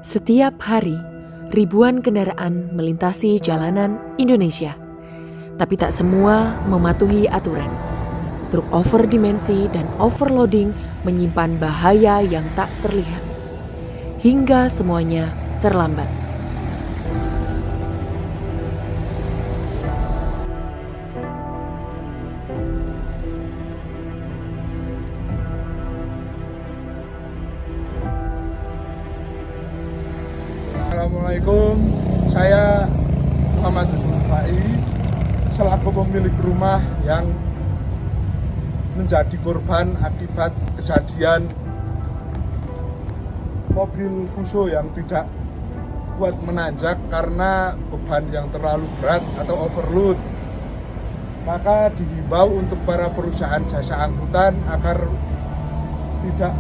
Setiap hari, ribuan kendaraan melintasi jalanan Indonesia. Tapi tak semua mematuhi aturan. Truk overdimensi dan overloading menyimpan bahaya yang tak terlihat. Hingga semuanya terlambat. Assalamualaikum, saya Muhammad Fai, selaku pemilik rumah yang menjadi korban akibat kejadian mobil Fuso yang tidak kuat menanjak karena beban yang terlalu berat atau overload. Maka dihimbau untuk para perusahaan jasa angkutan agar tidak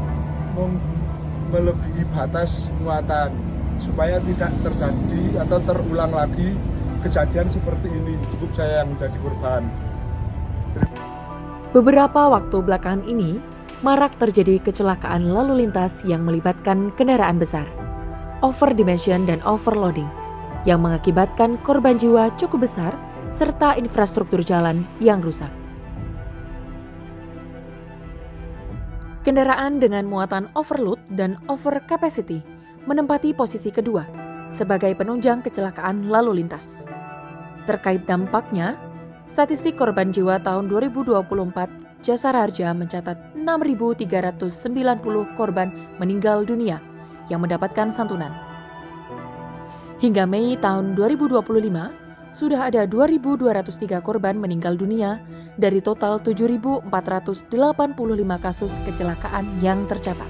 melebihi batas muatan, supaya tidak terjadi atau terulang lagi kejadian seperti ini. Cukup saya yang menjadi korban. Beberapa waktu belakangan ini, marak terjadi kecelakaan lalu lintas yang melibatkan kendaraan besar, overdimension dan overloading, yang mengakibatkan korban jiwa cukup besar serta infrastruktur jalan yang rusak. Kendaraan dengan muatan overload dan overcapacity menempati posisi kedua sebagai penunjang kecelakaan lalu lintas. Terkait dampaknya, statistik korban jiwa tahun 2024 Jasara Harja mencatat 6.390 korban meninggal dunia yang mendapatkan santunan. Hingga Mei tahun 2025, sudah ada 2.203 korban meninggal dunia dari total 7.485 kasus kecelakaan yang tercatat.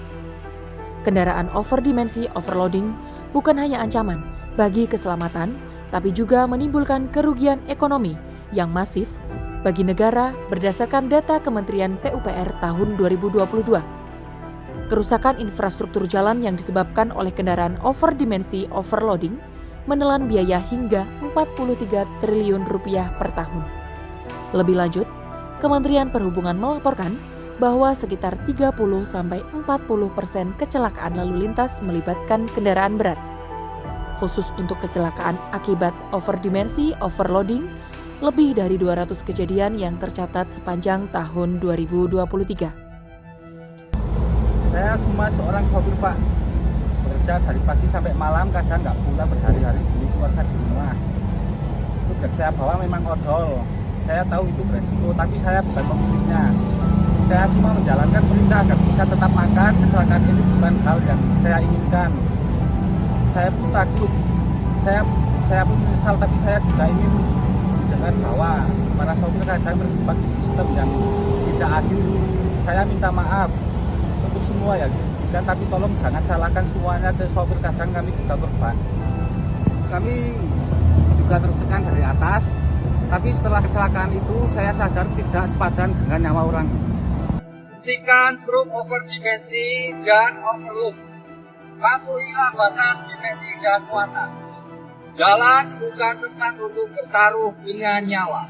Kendaraan overdimensi overloading bukan hanya ancaman bagi keselamatan, tapi juga menimbulkan kerugian ekonomi yang masif bagi negara berdasarkan data Kementerian PUPR tahun 2022. Kerusakan infrastruktur jalan yang disebabkan oleh kendaraan overdimensi overloading menelan biaya hingga 43 triliun rupiah per tahun. Lebih lanjut, Kementerian Perhubungan melaporkan bahwa sekitar 30-40% kecelakaan lalu lintas melibatkan kendaraan berat. Khusus untuk kecelakaan akibat overdimensi overloading, lebih dari 200 kejadian yang tercatat sepanjang tahun 2023. Saya cuma seorang sopir, Pak. Bekerja dari pagi sampai malam, kadang nggak pulang berhari-hari demi keluarga di rumah. Itu dan saya bawa memang odol. Saya tahu itu beresiko, tapi saya bukan pemiliknya. Saya cuma menjalankan perintah agar bisa tetap makan. Kecelakaan ini bukan hal yang saya inginkan. Saya pun takut. Saya pun menyesal, tapi saya juga ingin menjelaskan bahwa para sopir kadang terjebak di sistem yang tidak adil. Saya minta maaf untuk semua ya, tapi tolong jangan salahkan semuanya ke sopir, kadang kami juga korban. Kami juga tertekan dari atas, tapi setelah kecelakaan itu saya sadar tidak sepadan dengan nyawa orang. Hentikan truk overdimensi dan overload. Patuhilah batas dimensi dan muatan. Jalan bukan tempat untuk bertaruh dengan nyawa.